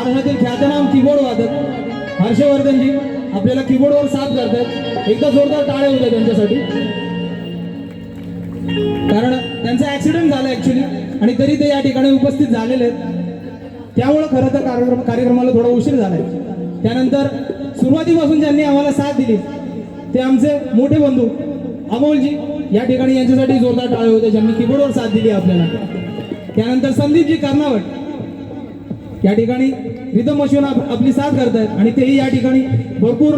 महाराष्ट्रातील ख्यातनाम कीबोर्ड वादक हर्षवर्धनजी आपल्याला कीबोर्डवर साथ करतात. एकदा जोरदार टाळ्या होत्या त्यांच्यासाठी, कारण त्यांचा ऍक्सिडेंट झाला ऍक्च्युली आणि तरी ते या ठिकाणी उपस्थित झालेले आहेत. त्यामुळे खरं तर कार्यक्रमाला थोडा उशीर झालाय. त्यानंतर सुरुवातीपासून ज्यांनी आम्हाला साथ दिली ते आमचे मोठे बंधू अमोलजी, या ठिकाणी यांच्यासाठी जोरदार टाळ्या होते ज्यांनी कीबोर्डवर साथ दिली आपल्याला. त्यानंतर संदीपजी कर्नावट या ठिकाणी रिदम मशीन आपली साथ करतायत आणि तेही या ठिकाणी भरपूर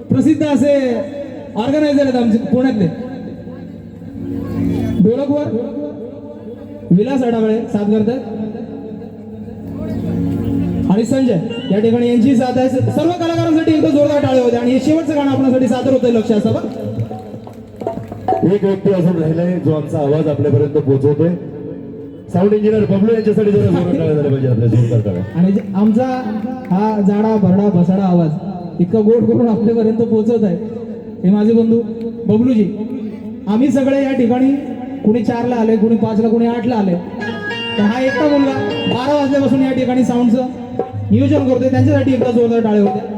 प्रसिद्ध असे ऑर्गनायझर आहेत आमचे पुण्यातले. ढोलकवर विलास अडावळे साथ करतात आणि संजय या ठिकाणी यांची साथ आहे. सर्व कलाकारांसाठी एकदा जोरदार टाळ्या होते आणि हे शेवटचं गाणं आपल्यासाठी सादर होतंय. लक्ष असावं, एक व्यक्ती असून राहिलाय जो आमचा आवाज आपल्यापर्यंत पोहोचवतोय. साऊंड इंजिनियर बबलू यांच्यासाठी जरा जोरात टाळ्या झाल्या पाहिजे आपल्या जोरदार टाळ्या. आणि आमचा हा जाडा भरडा बसाडा आवाज इतका गोड करून आपल्यापर्यंत पोहोचवत आहे हे माझे बंधू बबलूजी. आम्ही सगळे या ठिकाणी कुणी 4ला आले, कुणी 5ला, कुणी 8ला आले. तर हा एकटा मुलगा 12 वाजल्यापासून या ठिकाणी साऊंडचं नियोजन करतोय. त्यांच्यासाठी एकदा जोरदार टाळे होते.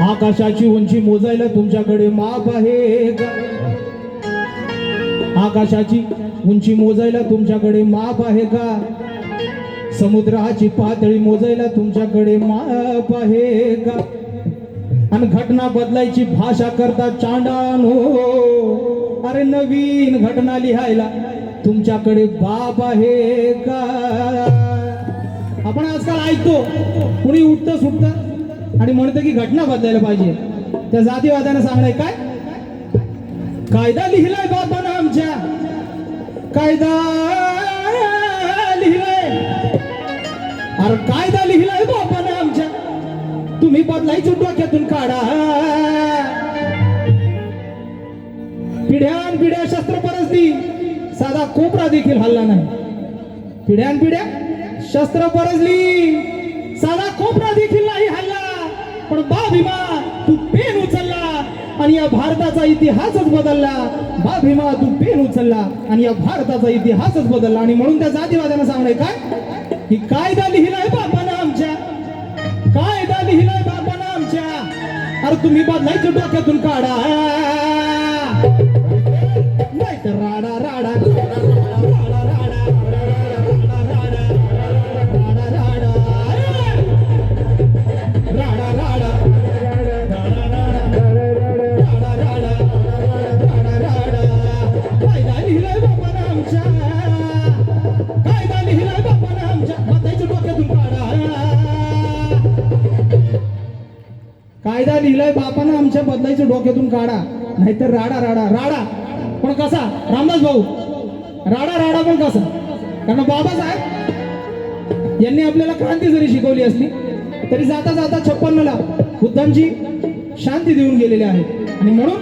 आकाशाची उंची मोजायला तुमच्याकडे माप आहे का? आकाशाची उंची मोजायला तुमच्याकडे माप आहे का? समुद्राची पातळी मोजायला तुमच्याकडे माप आहे का? आणि घटना बदलायची भाषा करता चांडानो. अरे नवीन घटना लिहायला तुमच्याकडे बाप आहे का? आपण आजकाल ऐकतो कुणी उठतं सुटतं आणि म्हणतं की घटना बदलायला पाहिजे. त्या जातीवादाने सांगणं काय? कायदा लिहिलाय बापानं आमच्या, कायदा लिहिलाय. अरे कायदा लिहिलाय बापानं आमच्या, तुम्ही बदलायचं डोक्यातून काढा. पिढ्यान पिढ्या शस्त्र परसली, साधा कोपरा देखील हल्ला नाही. पिढ्यान पिढ्या शस्त्र परसली, साधा कोपरा देखील नाही हल्ला. पण बा भीमा तू पेन उचलला आणि या भारताचा इतिहासच बदलला. बा भीमा तू पेन उचलला आणि या भारताचा इतिहासच बदलला. आणि म्हणून त्या जातीवाद्यांना सांगणे काय की कायदा लिहिलाय बापानं आमच्या, कायदा लिहिलाय बापानं आमच्या. अरे तुम्ही बदलायचं डोक्यातून काढा, नाही तर राडा राडा राडा राडा कायदा लिहिलाय बापानं आमच्या, बदलायचं डोक्यातून काढा, नाहीतर राडा राडा राडा. पण कसा रामदास भाऊ राडा राडा पण कसा? कारण बाबासाहेब यांनी आपल्याला क्रांती जरी शिकवली असली तरी जाता जाता 56ला बुद्धांची शांती देऊन गेलेले आहेत. आणि म्हणून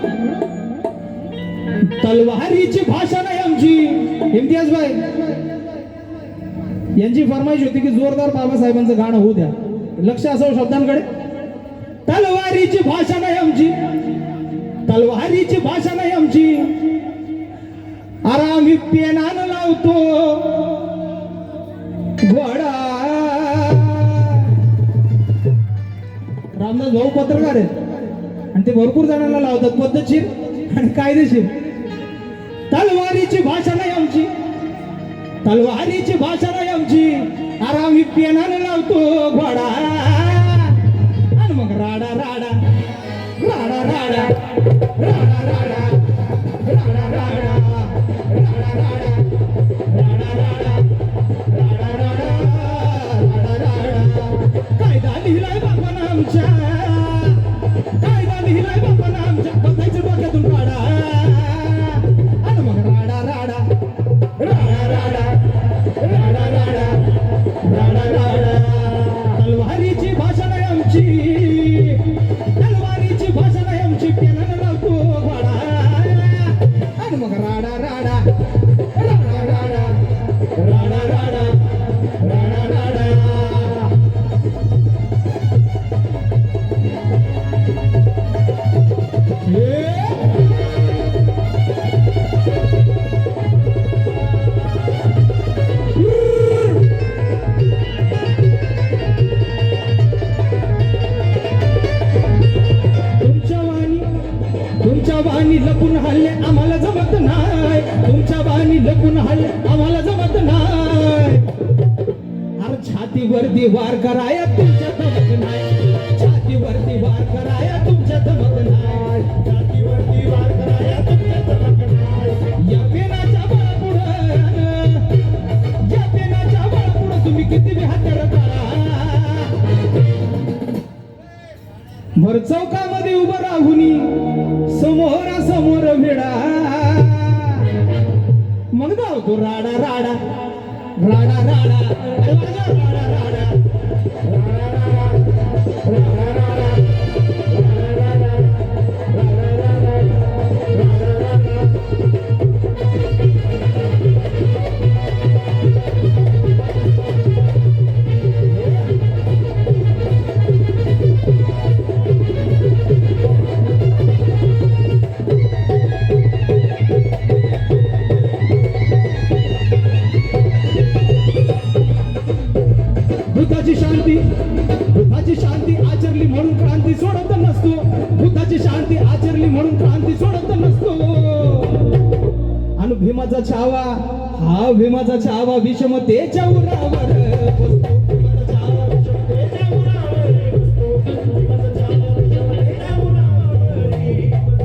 तलवारीची भाषा नाही आमची. इम्तियाज भाई यांची फरमाईश होती की जोरदार बाबासाहेबांचं गाणं होऊ द्या. लक्ष असावं शब्दांकडे. तलवारीची भाषा नाही आमची, तलवारीची भाषा नाही आमची. अरे आम्ही पेनानं लावतो घोडा. रामदास भाऊ पत्रकार आहेत आणि ते भरपूर जणांना लावतात पद्धतशीर आणि कायदेशीर. तलवारीची भाषा नाही आमची, तलवारीची भाषा नाही आमची. अरे आम्ही पेनानं लावतो घोडा. आणि मग राडा राडा राडा राडा राडा राडा राडा राडा राडा राडा. कायदा लिहिलाय बापानं आमच्या, कायदा लिहिलाय बापानं आमच्या, बदलायचं डोक्यातून काढा. आणि मग राडा राडा राडा राडा राडा राडा राडा राडा. तलवारीची भाषा नाही आमची, तलवारीची भाषा नाही आमची. पेनानं लावतो तुमच्या बाणी लपून हल्ले आम्हाला जमत नाही, तुमच्या बाणी लपून हल्ले आम्हाला जमत नाही. अरे छातीवरती वार कराया तुमच्या धमक नाही, छातीवरती वार कराया तुमच्या धमक नाही, छातीवरती वार कराया तुमच्या धमक नाही. या पेनाच्या बळापुढं, या पेनाच्या बळापुढं तुम्ही किती बी हातर काढा. भर चौकामध्ये उभं राहुनी समोरासमोर भिडा, मग धावतो राडा राडा राडा राडा, अरे वाजव राडा राडा बुद्धाची शांती, बुद्धाची शांती आचरली म्हणून क्रांती सोडत नसतो, बुद्धाची शांती आचरली म्हणून क्रांती सोडत नसतो. आणि भीमाचा छावा, हा भीमाचा छावा विषमतेच्या उरावर बसतो, भीमाचा छावा विषमतेच्या उरावर बसतो, भीमाचा छावा विषमतेच्या उरावर.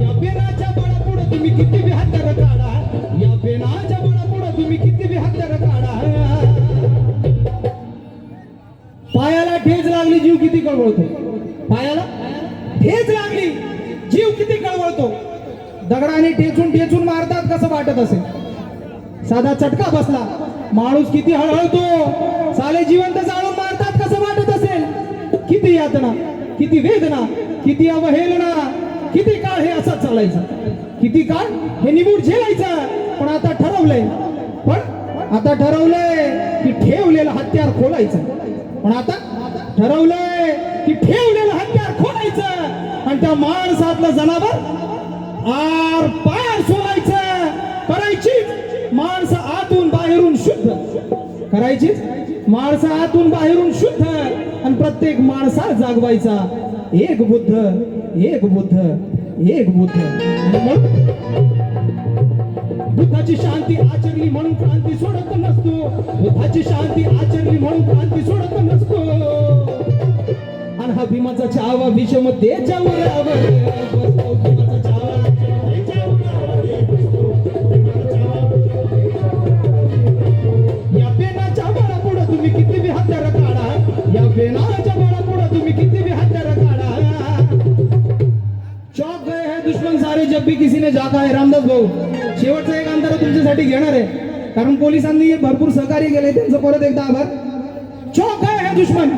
या पेनाच्या बळापुढं तुम्ही किती बी हत्यार काढा, या पेनाच्या बळापुढं तुम्ही किती बी हत्यार काढा. पायाला ठेच लागली जीव किती कळवळतो, पायाला ठेच लागली जीव किती कळवळतो. दगडाने ठेचून ठेचून मारतात कसं वाटत असेल, साधा चटका बसला माणूस किती हळहळतो, साले जिवंत जाळून मारतात कसं वाटत असेल. किती यातना, किती वेदना, किती अवहेलना, किती काळ हे असंच चालायचं, किती काळ हे निमूट झेलायचं. पण आता ठरवलंय, पण आता ठरवलंय की ठेवलेलं हत्यार खोलायचं, पण आता ठरवलंय की ठेवलेलं हत्यार खोलायचं आणि त्या माणसातलं जनावर आर पार सोलायचं. करायची माणसं आतून बाहेरून शुद्ध, करायची माणसं आतून बाहेरून शुद्ध आणि प्रत्येक माणसा जागवायचा एक बुद्ध, एक बुद्ध, एक बुद्ध. बुद्धाची शांती आचरली म्हणून क्रांती सोडत नसतो, बुद्धाची शांती आचरली म्हणून क्रांती सोडत नसतो. आणि हा भीमाचा छावा विषमतेच्या उरावर बसतो, भीमाचा छावा विषमतेच्या उरावर बसतो, भीमाचा छावा विषमतेच्या उरावर. या पेनाच्या बळापुढं तुम्ही किती बी हत्यार काढा, या पेनाच्या बळापुढं तुम्ही किती बी हत्यार काढा. चौक गए हैं दुश्मन सारे जब भी किसी ने जागा है. रामदास भाऊ शेवटचं एक अंतर तुमच्यासाठी घेणार आहे, कारण पोलिसांनी भरपूर सहकार्य केले, त्यांचं परत एकदा आभार. चौक गए हैं दुश्मन,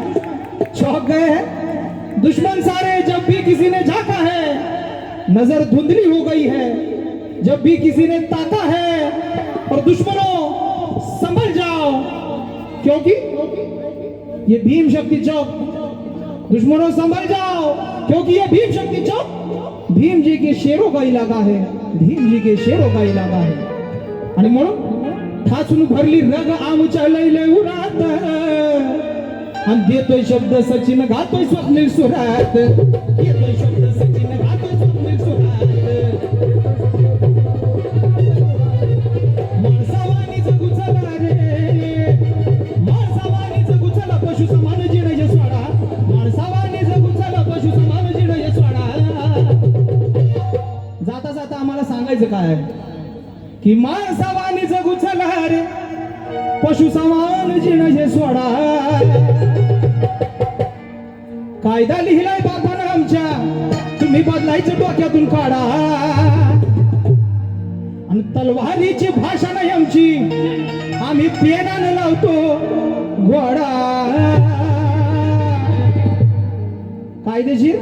चौक गए हैं दुश्मन सारे जब भी किसी ने झांका है, नजर धुंधली हो गई है जब भी किसी ने ताका है. और दुश्मनों संभल जाओ क्योंकि ये भीम शक्ति चौक, दुश्मनों संभल जाओ क्योंकि ये भीम शक्ति चौक भीम जी के शेरों का इलाका है, भीम जी के शेरों का इलाका है. आणि म्हणून ठासून भरली रग आमच्या लैले उरात, आणि देतोय शब्द सचिन गातोय स्वप्नील सुरात, देतोय शब्द सचिन गातोय स्वप्नील सुरात. माणसावानी जगू चला रे, माणसावानी जगू चला पशु समान जिणय सोडा, माणसावानी जगू चला पशु समान जिणय सोडा. जाता जाता आम्हाला सांगायचं काय आहे की माणसावानी जगू चला रे पशु समान जिणय सोडा. कायदा लिहिलाय बापानं आमच्या, तुम्ही बदलायचं डोक्यातून काढा. आणि तलवारीची भाषा नाही आमची, आम्ही पेनानं लावतो घोडा. कायदेशीर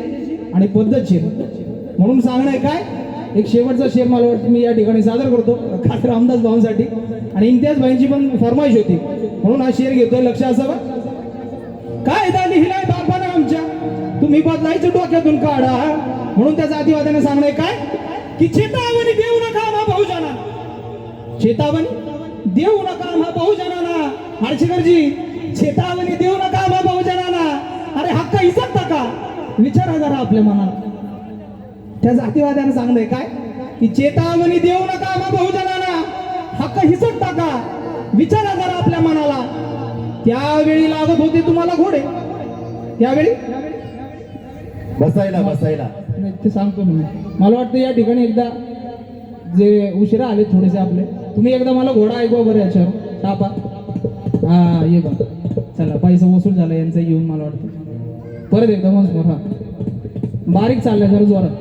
आणि पद्धतशीर म्हणून सांगणं काय. एक शेवटचा शेर मला वाटतं मी या ठिकाणी सादर करतो, खास रामदास भाऊंसाठी आणि इम्तियाज भाईंची पण फरमाईश होती म्हणून हा शेर घेतोय, लक्ष असावं. कायदा लिहिलाय बापानं आमच्या, तुम्ही बदलायचं डोक्यातून काढा. म्हणून त्या जातीवाद्याने सांगणं काय की चेतावणी देऊ नका हा बहुजनांना, चेतावणी देऊ नका हा बहुजनांना. हर्षकरजी चेतावणी देऊ नका हा बहुजनांना. अरे हक्क इसकता का, विचारा जरा आपल्या मनाला. त्या जातीवाद्याने सांगणं काय की चेतावणी देऊ नका आम्हा बहुजनांना, हक्क हिसक टाका. विचारा जरा आपल्या मनाला, त्यावेळी लागत होते तुम्हाला घोडे. त्यावेळी बसायला बसायला नाही, ते सांगतो मी. मला वाटतं या ठिकाणी एकदा जे उशिरा आले थोडेसे आपले, तुम्ही एकदा मला घोडा ऐकवा बरं याच्यावर टापा. हा ये बघ, चला पैसा वसूल झाला यांचा येऊन. मला वाटतं परत एकदा मग हा बारीक चाललाय जरा जोरात.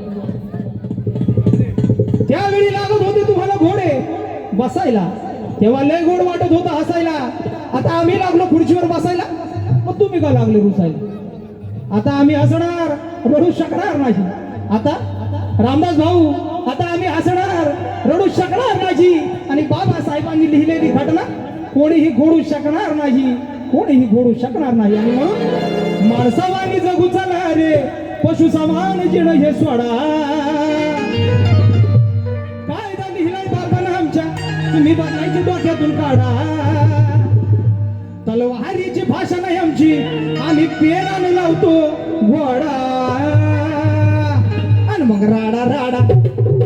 त्यावेळी लागत होते तुम्हाला घोडे बसायला, तेव्हा लय गोड वाटत होतं हसायला. आता आम्ही लागलो खुर्चीवर बसायला, मग तुम्ही का लागले रुसायला. आता आम्ही हसणार, रडू शकणार नाही. आता रामदास भाऊ, आता आम्ही हसणार, रडू शकणार नाही. आणि बाबासाहेबांनी लिहिलेली घटना कोणीही घोडू शकणार नाही, कोणीही घोडू शकणार नाही. आणि म्हणून माणसावानी जगू चला रे, पशु समान जिण हे सोडा. कायदा लिहिलाय बाबांना आमच्या, तुम्ही बदलायचे डोक्यातून काढा. तलवारीची भाषा नाही आमची, आम्ही पेनाने लावतो घोडा. आणि मग राडा राडा